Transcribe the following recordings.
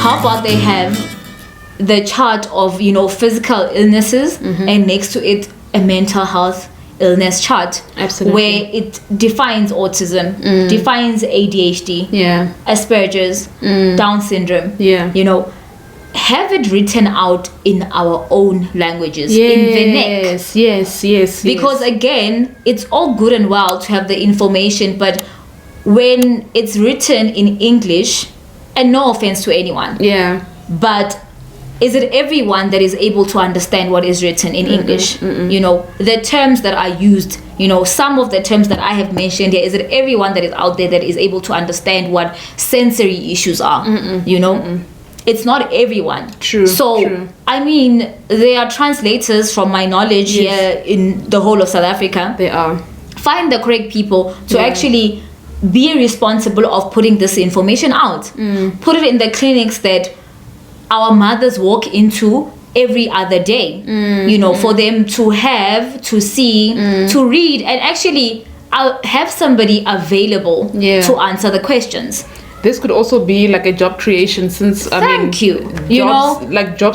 how about they have the chart of, physical illnesses, and next to it a mental health illness chart. Absolutely. Where it defines autism, defines ADHD, Asperger's, Down syndrome. Have it written out in our own languages, in Vernac. Yes. Because again, it's all good and well to have the information, but when it's written in English, and no offense to anyone, but is it everyone that is able to understand what is written in English? The terms that are used, some of the terms that I have mentioned here, is it everyone that is out there that is able to understand what sensory issues are? It's not everyone. True. I mean, there are translators, from my knowledge, here in the whole of South Africa. They are. Find the correct people to actually be responsible of putting this information out. Put it in the clinics that our mothers walk into every other day, for them to have, to see, to read, and actually have somebody available to answer the questions. This could also be like a job creation, since jobs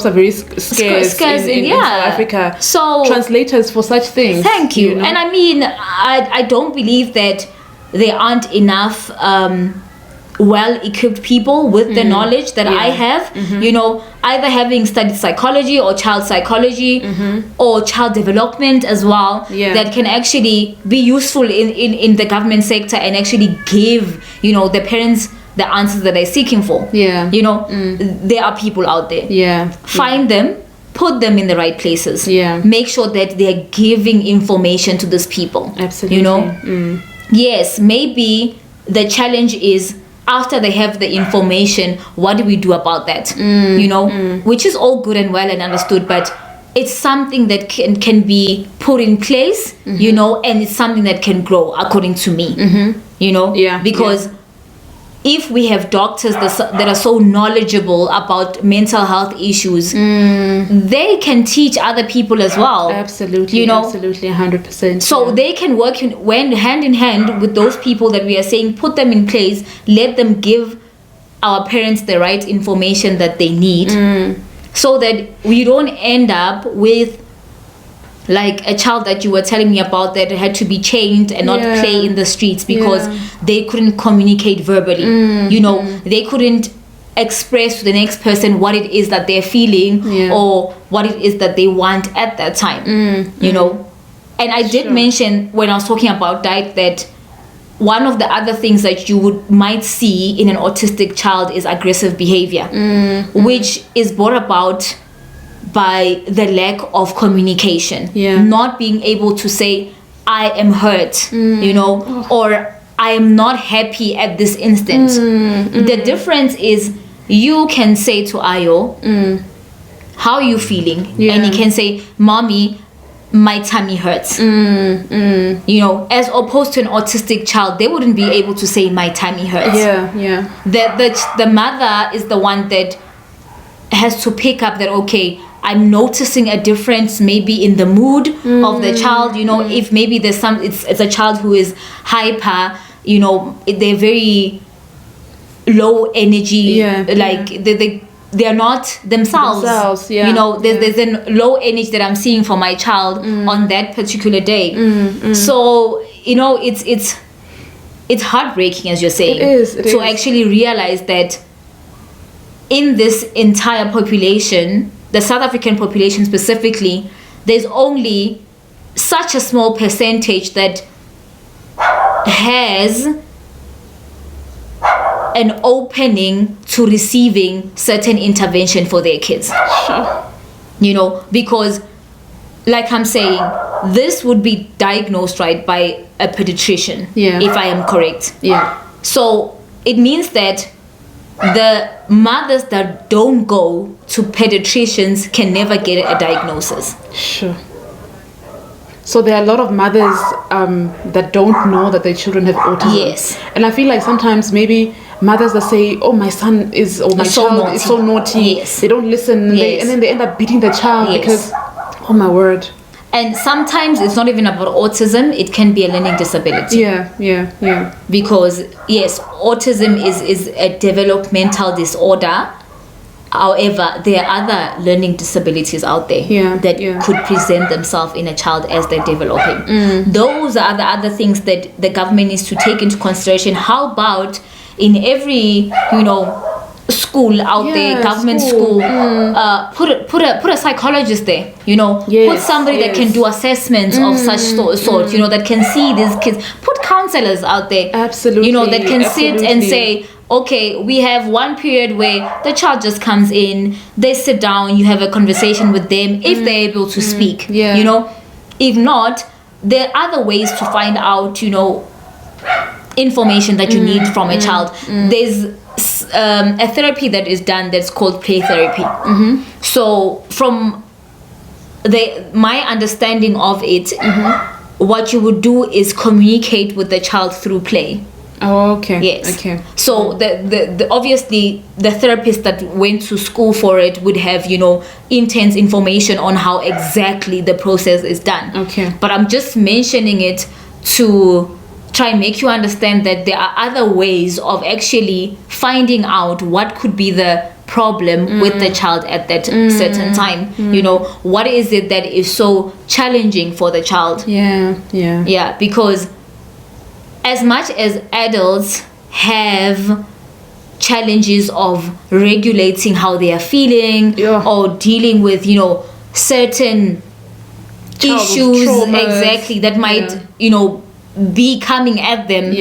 are very scarce in South Africa. So translators for such things. Thank you. And I mean, I don't believe that there aren't enough well-equipped people with the knowledge that I have. Either having studied psychology or child psychology or child development as well, that can actually be useful in the government sector and actually give the parents the answers that they're seeking for. There are people out there. Find them, put them in the right places. Make sure that they're giving information to these people. Absolutely. Yes, maybe the challenge is, after they have the information, what do we do about that? Which is all good and well and understood, but it's something that can be put in place, and it's something that can grow, according to me. Because if we have doctors that are so knowledgeable about mental health issues, they can teach other people as well. Absolutely, absolutely, 100%. So they can work hand in hand with those people that we are saying, put them in place, let them give our parents the right information that they need, so that we don't end up with like a child that you were telling me about that had to be chained and not play in the streets because they couldn't communicate verbally. They couldn't express to the next person what it is that they're feeling or what it is that they want at that time. And I did mention when I was talking about diet that one of the other things that you might see in an autistic child is aggressive behavior, which is brought about by the lack of communication, not being able to say, I am hurt, or I am not happy at this instant. The difference is you can say to Ayo, how are you feeling? And he can say, Mommy, my tummy hurts. As opposed to an autistic child, they wouldn't be able to say my tummy hurts. The mother is the one that has to pick up that, okay, I'm noticing a difference maybe in the mood of the child. If maybe there's it's a child who is hyper, they're very low energy, they are not themselves. There's a low energy that I'm seeing for my child on that particular day. So it's heartbreaking, as you're saying, it is. Actually realize that in this entire population, the South African population specifically, there's only such a small percentage that has an opening to receiving certain intervention for their kids. Because like I'm saying, this would be diagnosed by a pediatrician, if I am correct. So it means that the mothers that don't go to pediatricians can never get a diagnosis. So there are a lot of mothers that don't know that their children have autism. And I feel like sometimes maybe mothers that say, oh, my son is, or my child is so naughty, they don't listen, and then they end up beating the child because, oh my word. And sometimes it's not even about autism, it can be a learning disability. Because yes, autism is a developmental disorder, However, there are other learning disabilities out there that could present themselves in a child as they're developing. Those are the other things that the government needs to take into consideration. How about in every, school out there, government school, put a psychologist there, put somebody that can do assessments of such sort, that can see these kids, put counselors out there, that can sit and say, okay, we have one period where the child just comes in, they sit down, you have a conversation with them if they're able to speak. If not, there are other ways to find out, information that you need from a child. There's a therapy that is done that's called play therapy. So from my understanding of it, what you would do is communicate with the child through play. Oh, okay. Yes. Okay. So the obviously the therapist that went to school for it would have, intense information on how exactly the process is done. Okay. But I'm just mentioning it to try and make you understand that there are other ways of actually finding out what could be the problem with the child at that certain time. What is it that is so challenging for the child? Yeah, because as much as adults have challenges of regulating how they are feeling or dealing with certain issues exactly that might be coming at them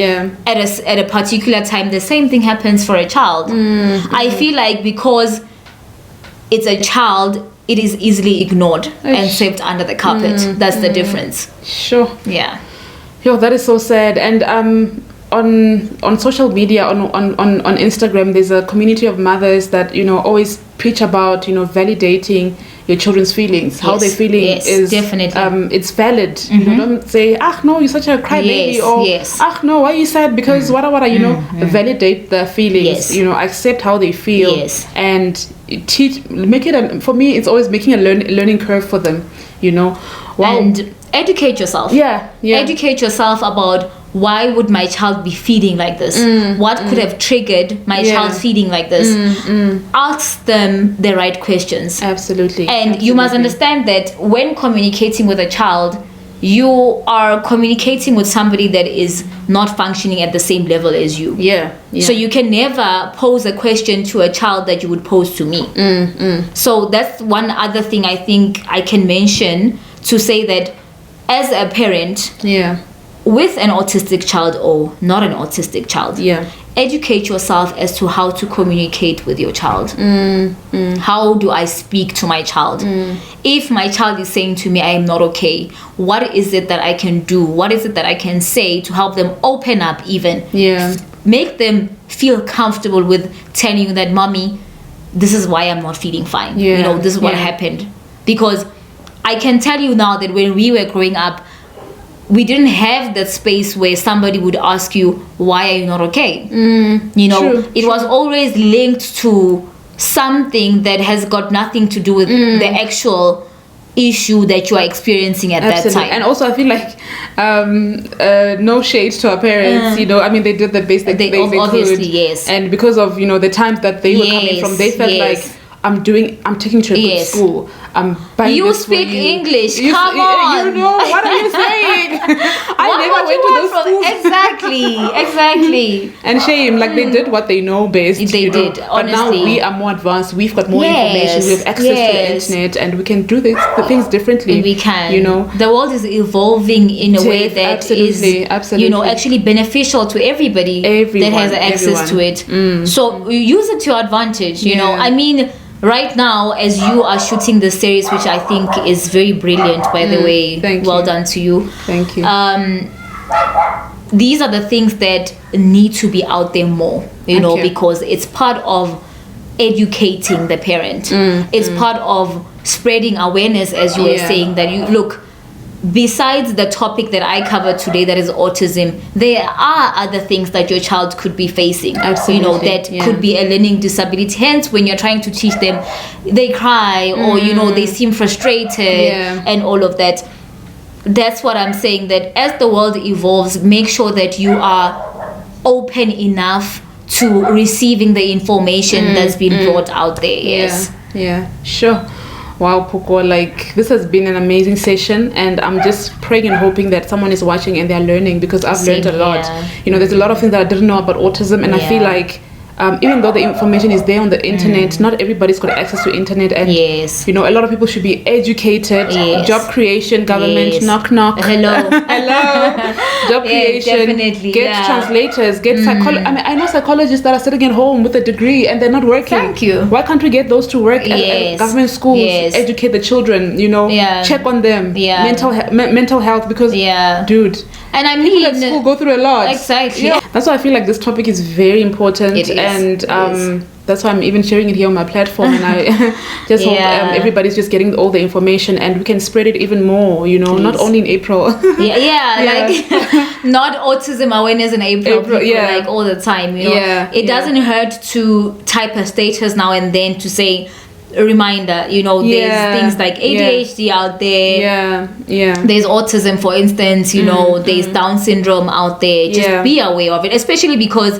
at a particular time, the same thing happens for a child. I feel like because it's a child, it is easily ignored and swept under the carpet. That's the difference. Sure. Yeah. Yo, that is so sad. And on social media, on Instagram, there's a community of mothers that always preach about validating your children's feelings. How they're feeling is definitely it's valid. Don't say, no, you're such a crybaby, or no, why are you sad? Because validate their feelings. Accept how they feel, and make it for me, it's always making a learning curve for them. And educate yourself. Educate yourself about why would my child be feeding like this? What could have triggered my child feeding like this? Ask them the right questions. Absolutely. And you must understand that when communicating with a child, you are communicating with somebody that is not functioning at the same level as you. So you can never pose a question to a child that you would pose to me. So that's one other thing I think I can mention to say that as a parent with an autistic child or not an autistic child, educate yourself as to how to communicate with your child. How do I speak to my child? If my child is saying to me, I am not okay, what is it that I can do? What is it that I can say to help them open up even? Make them feel comfortable with telling you that, mommy, this is why I'm not feeling fine. This is what happened. Because I can tell you now that when we were growing up, we didn't have that space where somebody would ask you, why are you not okay? It was always linked to something that has got nothing to do with the actual issue that you are experiencing at that time. And also I feel like no shade to our parents, they did the best they could. And because of the times that they were coming from, they felt like I'm taking to a good school. I'm buying you this speak for you. English. Come on. What are you saying? I never went to those schools. Exactly. And shame, like they did what they know best. They did. Honestly. But now we are more advanced. We've got more information. We have access to the internet, and we can do the things differently. We can. The world is evolving in a way that is actually beneficial to everybody that has access to it. So use it to your advantage. I mean, right now, as you are shooting the series, which I think is very brilliant, by the way, well done to you. Thank you. These are the things that need to be out there more, because it's part of educating the parent. It's part of spreading awareness, as you were saying, that you look. Besides the topic that I covered today, that is autism, there are other things that your child could be facing. Absolutely. That could be a learning disability. Hence, when you're trying to teach them, they cry or they seem frustrated and all of that. That's what I'm saying, that as the world evolves, make sure that you are open enough to receiving the information that's been brought out there. Yes. Yeah, sure. Wow, Phoko, like this has been an amazing session, and I'm just praying and hoping that someone is watching and they're learning, because I've learned a lot. You know, there's a lot of things that I didn't know about autism, and I feel like even though the information is there on the internet, not everybody's got access to internet, and you know, a lot of people should be educated. Job creation, government, knock knock. Hello. Job creation. Definitely. Get translators. Get psychologists. I mean, I know psychologists that are sitting at home with a degree and they're not working. Thank you. Why can't we get those to work at government schools? Educate the children. You know, check on them. Mental health, because dude. And I mean, people at school go through a lot. Exactly. Yeah. That's why I feel like this topic is very important. It is. And that's why I'm even sharing it here on my platform. And I just hope everybody's just getting all the information, and we can spread it even more, you know, not only in April. Like not autism awareness in April people, like all the time, you know. It doesn't hurt to type a status now and then to say, a reminder, you know, there's things like ADHD out there. There's autism, for instance, you know, there's Down syndrome out there. Just be aware of it, especially because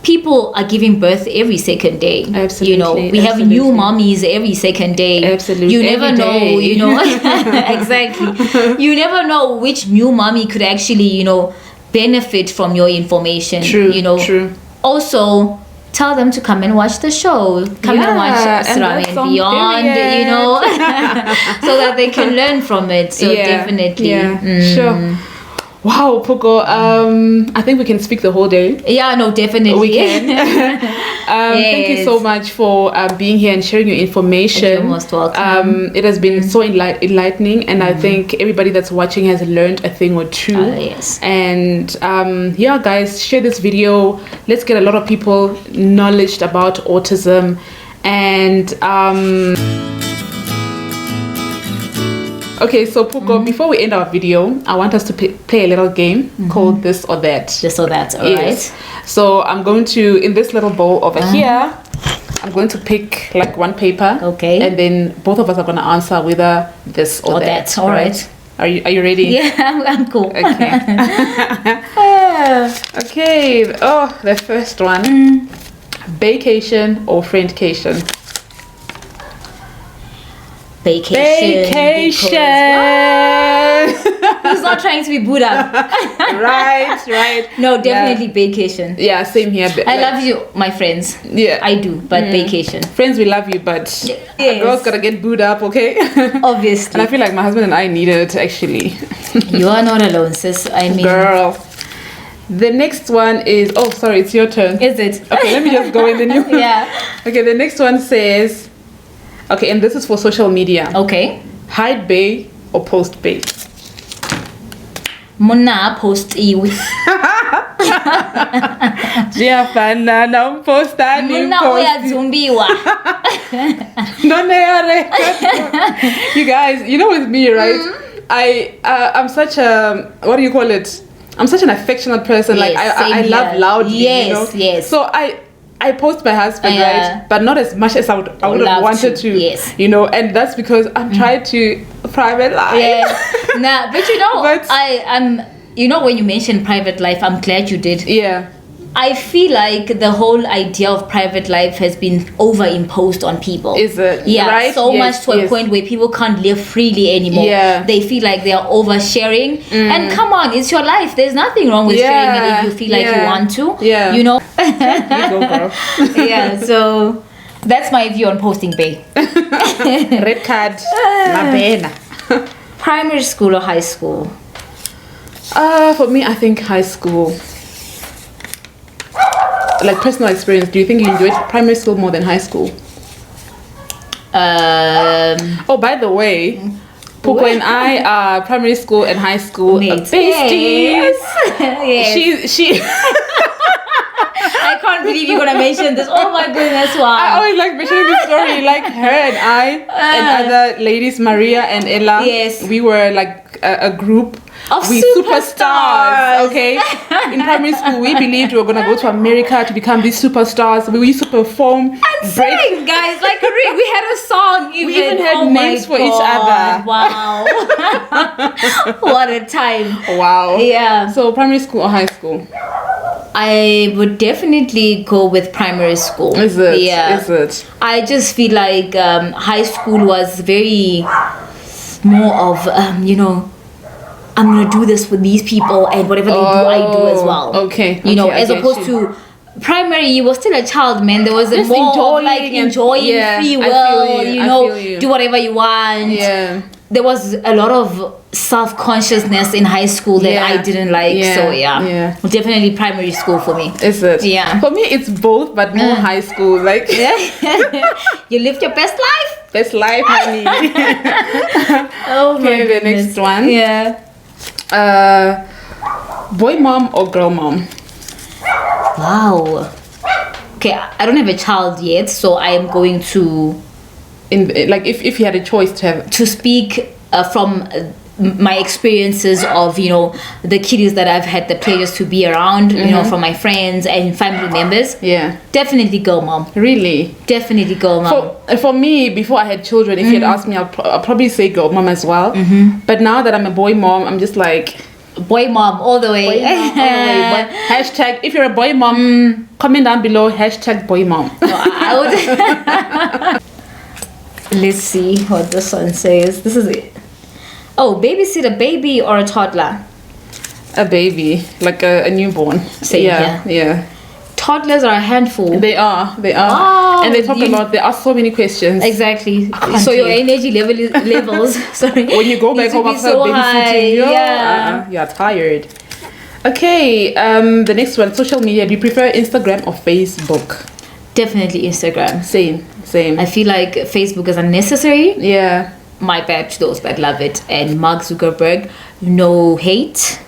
people are giving birth every second day. Absolutely. You know, we have new mommies every second day. Absolutely. You never know, you know. Exactly. You never know which new mommy could actually, you know, benefit from your information. True. You know. True. Also, tell them to come and watch the show. Come and watch Surami and Beyond, you know, so that they can learn from it. So definitely. Sure. Wow, Phoko, I think we can speak the whole day. Yeah, no, definitely. We can. Thank you so much for being here and sharing your information. You're most welcome. It has been so enlightening, and I think everybody that's watching has learned a thing or two. Yes. And guys, share this video. Let's get a lot of people knowledge about autism. And okay, so Phoko, before we end our video, I want us to play a little game called This or That. This or That, all right. So I'm going to, in this little bowl over here, I'm going to pick like one paper. Okay. And then both of us are going to answer whether this or that. All right. Are you ready? Yeah, I'm cool. Okay. Okay. Oh, the first one. Vacation or friendcation? Vacation. He's not trying to be Buddha. right. No, definitely vacation. Yeah, same here. I love you, my friends. Yeah, I do, but vacation. Friends, we love you, but a girl's gotta get booed up, okay? Obviously. And I feel like my husband and I need it, actually. You are not alone, sis. I mean, girl. The next one is, oh, sorry, it's your turn. Is it? Okay, let me just go in the new. Okay, the next one says, okay, and this is for social media. Okay. Hide bae or post bae? Muna post iwi. Jiafana na posta ni Muna uya zumbiwa. You guys, you know with me, right? I'm such a, what do you call it? I'm such an affectionate person. Yes, like I love loudly. Yes, you know? So I post my husband, right? But not as much as I would have wanted to. Yes. You know, and that's because I'm trying to private life. Yeah. Nah, but you know, I'm you know, when you mentioned private life, I'm glad you did. Yeah. I feel like the whole idea of private life has been overimposed on people. Is it? Yeah, right? so much to a point where people can't live freely anymore. Yeah. They feel like they are oversharing. And come on, it's your life. There's nothing wrong with sharing it if you feel like you want to. Yeah. You know? You go, girl. Yeah, so that's my view on posting bae. Red card. La pena. Primary school or high school? For me, I think high school. Like personal experience, do you think you enjoyed primary school more than high school? Oh, by the way, Phoko and I are primary school and high school besties. Yes. She I can't believe you're gonna mention this. Oh my goodness, wow. I always like mentioning this story. Like her and I and other ladies, Maria and Ella. Yes. We were like a group. We superstars. Okay. In primary school, we believed we were gonna go to America to become these superstars. We used to perform and sing, guys. Like we had a song. We even had names for each other. Wow. What a time. Wow. Yeah. So primary school or high school? I would definitely go with primary school. Is it? Yeah. Is it? I just feel like high school was very more of I'm gonna do this for these people, and whatever they do, I do as well. Okay. As opposed to primary, you were still a child, man. There was Just more of like enjoying free will, do whatever you want. Yeah. There was a lot of self-consciousness in high school that I didn't like. So definitely primary school for me. Is it? Yeah. For me, it's both, but more high school. Like you lived your best life. Best life, honey. Oh my goodness. The next one. Yeah. Boy mom or girl mom? Wow. Okay, I don't have a child yet, so I am going to if you had a choice to speak from my experiences of the kiddies that I've had the pleasures to be around, from my friends and family members. Yeah, definitely girl mom. Really? Definitely girl mom. For me, before I had children, if you had asked me, I'll probably say girl mom as well. But now that I'm a boy mom, I'm just like boy mom all the way. Boy mom all the way. But hashtag, if you're a boy mom, comment down below, hashtag boy mom. No, I would. Let's see what this one says. This is it. Oh, babysit a baby or a toddler? A baby, like a newborn. Same, yeah. Toddlers are a handful. They are. Wow, and they talk a lot. They ask so many questions. Exactly. So your energy levels. Sorry. When you go back home after babysitting, you're tired. Okay. The next one, social media. Do you prefer Instagram or Facebook? Definitely Instagram. Same. I feel like Facebook is unnecessary. Yeah. My bad to those that love it. And Mark Zuckerberg, no hate.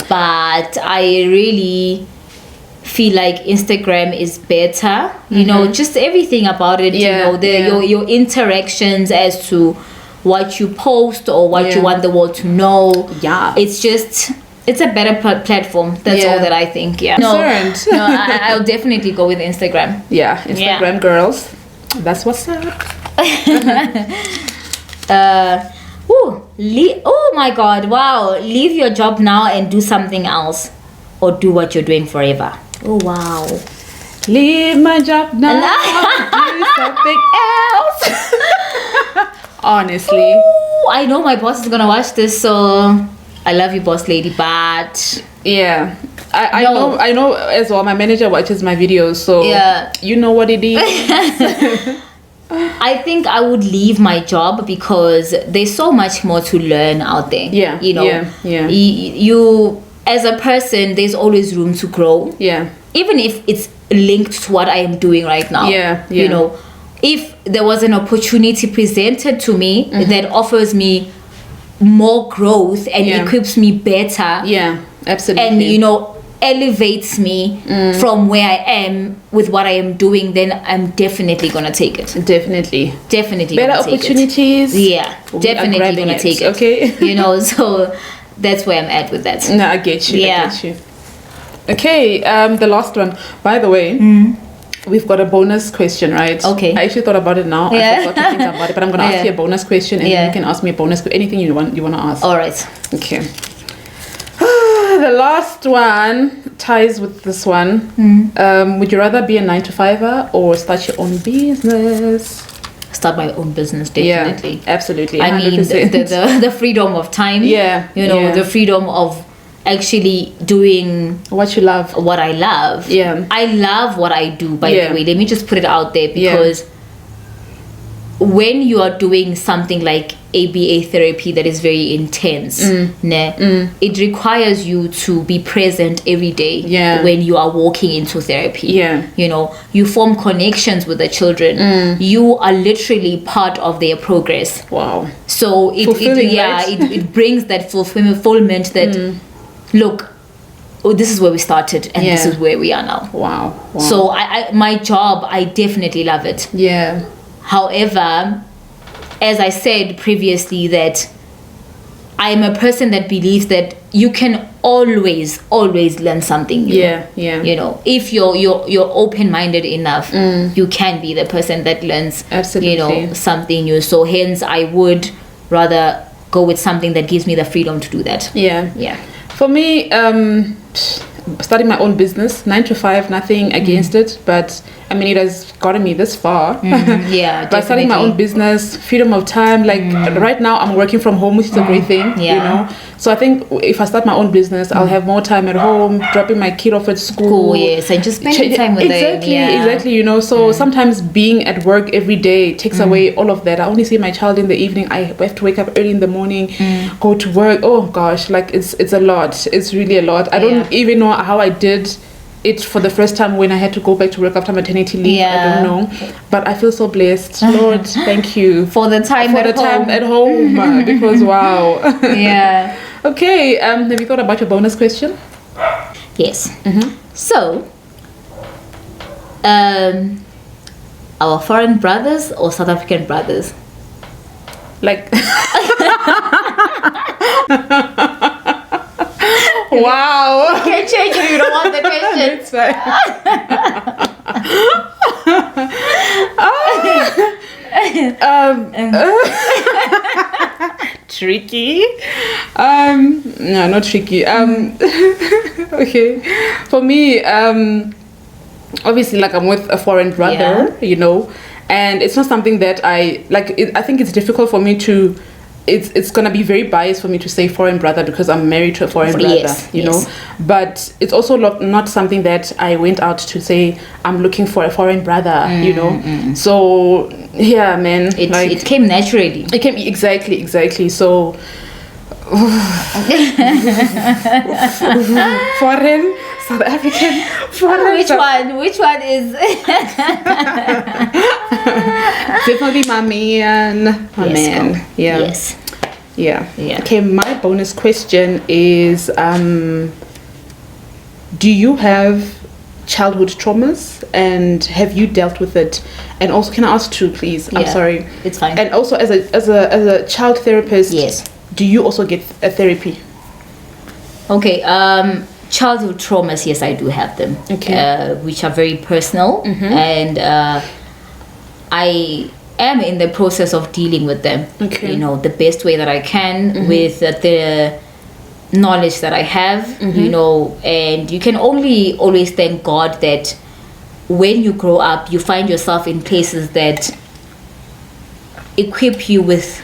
But I really feel like Instagram is better. Just everything about it. Your interactions as to what you post or what you want the world to know. Yeah. It's a better platform. That's all that I think. Yeah. No, I'll definitely go with Instagram. Yeah, Instagram girls. That's what's up. Oh my God! Wow, leave your job now and do something else, or do what you're doing forever. Oh wow. Leave my job now. Do something else. Honestly. Ooh, I know my boss is gonna watch this, so. I love you, boss lady, but yeah, I know as well. My manager watches my videos, so you know what it is. I think I would leave my job because there's so much more to learn out there. Yeah, You as a person, there's always room to grow. Yeah, even if it's linked to what I am doing right now. Yeah. If there was an opportunity presented to me that offers me more growth and equips me better, absolutely, and elevates me from where I am with what I am doing, then I'm definitely gonna take it. Definitely gonna better take opportunities. Definitely gonna take it. Okay. So that's where I'm at with that. No, I get you. Okay, the last one, by the way. We've got a bonus question, right? Okay. I actually thought about it now. I forgot to think about it, but I'm going to ask you a bonus question, and then you can ask me a bonus anything you want to ask. All right. Okay. The last one ties with this one. Would you rather be a 9-to-5er or start your own business? Start my own business, definitely. Yeah, absolutely. 100%. I mean, the freedom of time. The freedom of actually doing what you love, what I love. I love what I do, by the way. Let me just put it out there, because when you are doing something like ABA therapy that is very intense, it requires you to be present every day when you are walking into therapy. You form connections with the children. You are literally part of their progress. Wow. So it brings that fulfillment that look, this is where we started and this is where we are now. Wow. So my job, I definitely love it. However, as I said previously, that I am a person that believes that you can always learn something new. If you're open-minded enough, you can be the person that learns something new. So hence I would rather go with something that gives me the freedom to do that. For me, starting my own business, 9 to 5, nothing against it, but I mean, it has gotten me this far. Yeah, But starting my own business, freedom of time, like right now I'm working from home, which is a great thing, you know. So I think if I start my own business, I'll have more time at home, dropping my kid off at school. Yes, and just spending time with them. Exactly, you know. So sometimes being at work every day takes away all of that. I only see my child in the evening. I have to wake up early in the morning, go to work. Oh gosh, like it's a lot. It's really a lot. I don't even know how I did it for the first time when I had to go back to work after maternity leave. I don't know, but I feel so blessed. Lord, thank you for the time at home because wow. Yeah. Okay. Have you thought about your bonus question? Yes. So, our foreign brothers or South African brothers? Like. Wow. You can change if you don't want the question. It's fine. Tricky. No, not tricky. Okay. For me, obviously, like I'm with a foreign brother, you know, and it's not something that I like. I think it's difficult for me to. It's gonna be very biased for me to say foreign brother because I'm married to a foreign brother, you know. But it's also not something that I went out to say I'm looking for a foreign brother, you know. So yeah, man, it came naturally. It came exactly. So foreign, South African, foreign. Which one is? Definitely my man. Man. Yeah. Yes. Yeah. Okay, my bonus question is do you have childhood traumas and have you dealt with it? And also, can I ask too, please? I'm sorry. It's fine. And also as a child therapist, yes. Do you also get a therapy? Okay, childhood traumas, yes, I do have them. Okay. Which are very personal, and I am in the process of dealing with them. Okay. You know, the best way that I can with the knowledge that I have. You know, and you can only always thank God that when you grow up, you find yourself in places that equip you with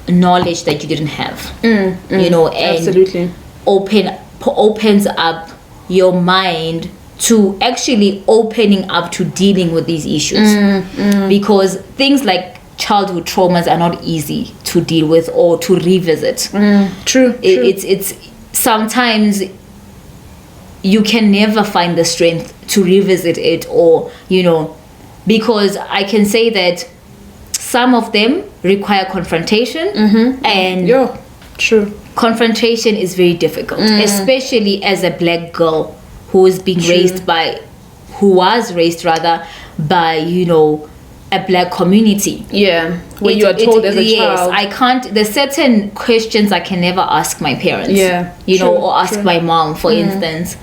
knowledge that you didn't have. You know, and absolutely opens up your mind to actually opening up to dealing with these issues, because things like childhood traumas are not easy to deal with or to revisit. True. It's sometimes you can never find the strength to revisit it, or you know, because I can say that some of them require confrontation, and true. Confrontation is very difficult, especially as a black girl who was raised by you know, a black community. Yeah, where you are told as a child. I can't. There's certain questions I can never ask my parents. Yeah, you know, or ask my mom, for instance.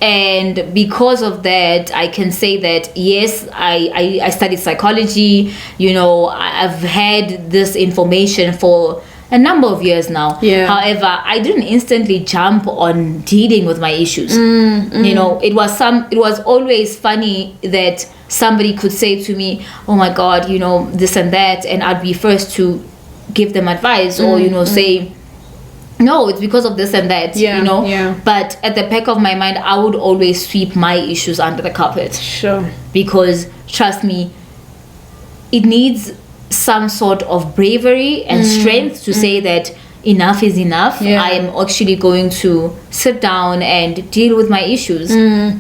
And because of that, I can say that yes, I studied psychology. You know, I've had this information for a number of years now. Yeah. However, I didn't instantly jump on dealing with my issues. You know, it was always funny that somebody could say to me, "Oh my God, you know, this and that," and I'd be first to give them advice or you know say, "No, it's because of this and that," you know. Yeah. But at the back of my mind, I would always sweep my issues under the carpet. Sure. Because trust me, it needs some sort of bravery and strength to say that enough is enough. I am actually going to sit down and deal with my issues.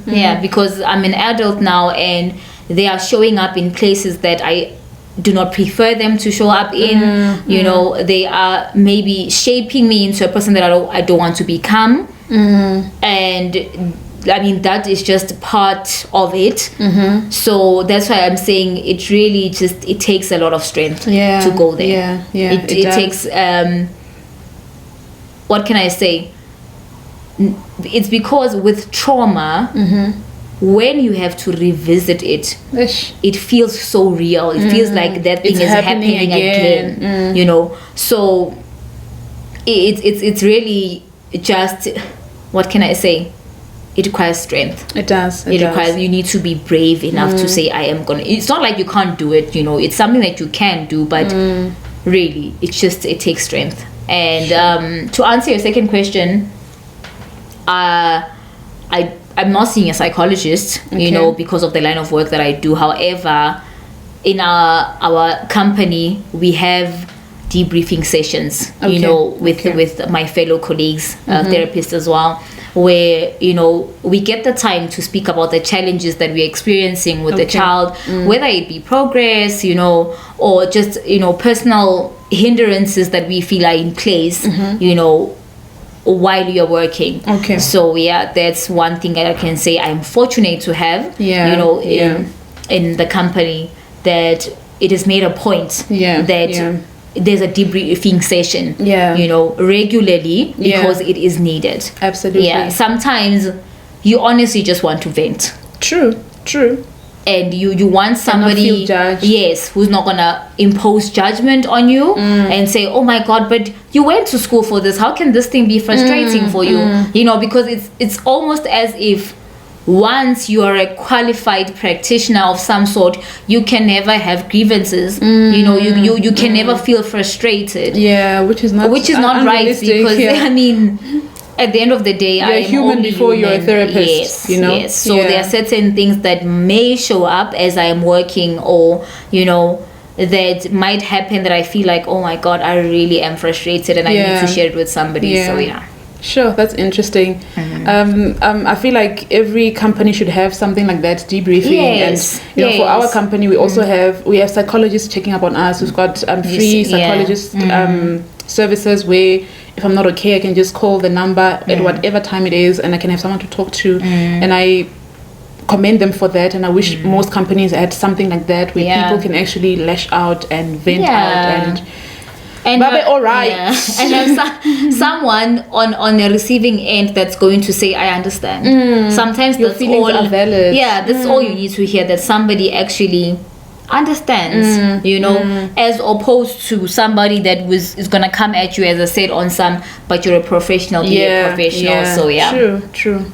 Yeah, because I'm an adult now and they are showing up in places that I do not prefer them to show up in. You know, they are maybe shaping me into a person that I don't want to become. And I mean, that is just part of it. So that's why I'm saying it really it takes a lot of strength to go there. It takes what can I say? It's because with trauma, when you have to revisit it, it feels so real. It feels like that thing is happening again. You know, so it's really just, what can I say? it requires strength. It does. It requires, you need to be brave enough to say, I am gonna. It's not like you can't do it, it's something that you can do, but really, it takes strength. And to answer your second question, I'm not seeing a psychologist, because of the line of work that I do. However, in our company, we have debriefing sessions, with my fellow colleagues, therapists as well, where, we get the time to speak about the challenges that we're experiencing with the child, whether it be progress, or just, personal hindrances that we feel are in place, while you're working. Okay. So that's one thing that I can say I'm fortunate to have, in the company, that it is made a point that there's a debriefing session, regularly, because it is needed. Absolutely. Yeah. Sometimes you honestly just want to vent. True. And you want somebody, feel judged. Yes, who's not gonna impose judgment on you and say, oh my god, but you went to school for this, how can this thing be frustrating for you? Because it's almost as if once you are a qualified practitioner of some sort, you can never have grievances. You can never feel frustrated. Which is not right, because at the end of the day, you're a human before you're a therapist. Yes. So there are certain things that may show up as I am working, or that might happen that I feel like, oh my god, I really am frustrated and I need to share it with somebody. So Sure, that's interesting. I feel like every company should have something like that, debriefing. Yes. And for our company, we also have psychologists checking up on us. We've got free psychologist services where if I'm not okay, I can just call the number at whatever time it is, and I can have someone to talk to. And I commend them for that, and I wish most companies had something like that where people can actually lash out and vent out and all right. And have someone on the receiving end that's going to say, I understand. Sometimes your feelings are valid. That's all you need to hear, that somebody actually understands, as opposed to somebody that is gonna come at you, as I said, on some, but you're a professional, be a professional. So true.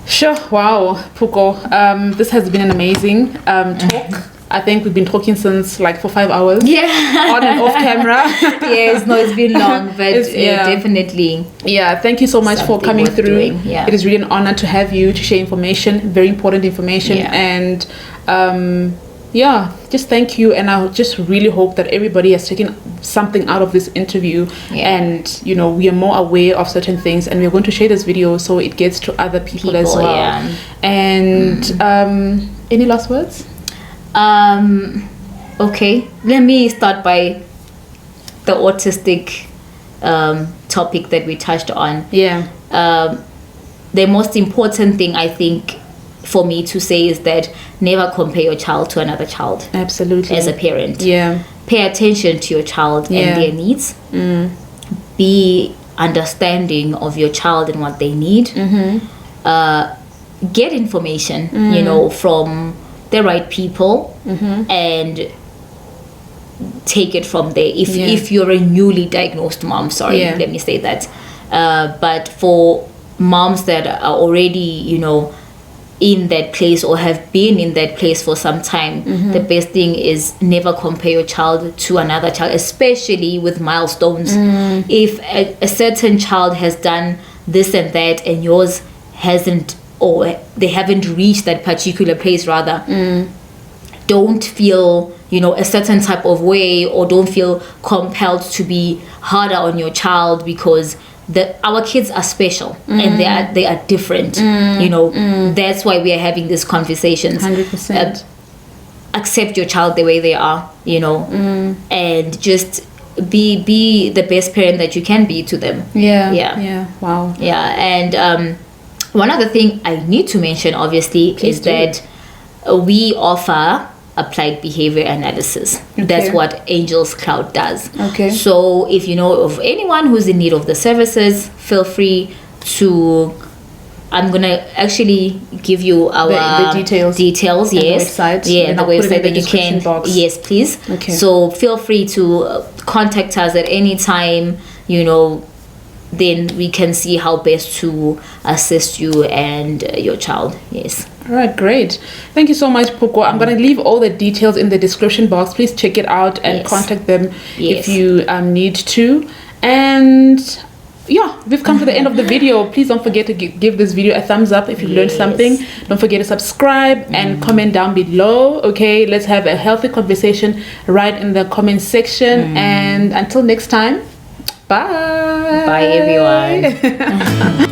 Sure. Wow, Phoko, this has been an amazing talk. I think we've been talking since for 5 hours. On and off camera. Yes, no, it's been long, but definitely. Yeah, thank you so much for coming through. It is really an honor to have you to share information, very important information. And just thank you. And I just really hope that everybody has taken something out of this interview. And, we are more aware of certain things, and we're going to share this video so it gets to other people as well. And any last words? Okay, let me start by the autistic topic that we touched on. The most important thing, I think, for me to say is that never compare your child to another child. Absolutely. As a parent. Pay attention to your child and their needs. Be understanding of your child and what they need. Get information, from the right people, and take it from there. If you're a newly diagnosed mom, let me say that. But for moms that are already, in that place or have been in that place for some time, the best thing is never compare your child to another child, especially with milestones. If a certain child has done this and that and yours hasn't, or they haven't reached that particular place, rather, don't feel a certain type of way, or don't feel compelled to be harder on your child, because our kids are special and they are different. That's why we are having these conversations. 100%. Accept your child the way they are, and just be the best parent that you can be to them. Wow. And one other thing I need to mention, obviously, is that we offer applied behavior analysis. That's what Angel's Cloud does. So if you know of anyone who's in need of the services, feel free to. I'm gonna actually give you our the details. Yes, the website. The website that you can. Box. Yes, please. So feel free to contact us at any time. then we can see how best to assist you and your child. Yes. All right, great. Thank you so much, Phoko. I'm going to leave all the details in the description box. Please check it out and contact them if you need to. And yeah, we've come to the end of the video. Please don't forget to give this video a thumbs up if you've learned something. Don't forget to subscribe and comment down below. Okay, let's have a healthy conversation right in the comment section. And until next time, bye. Bye, everyone.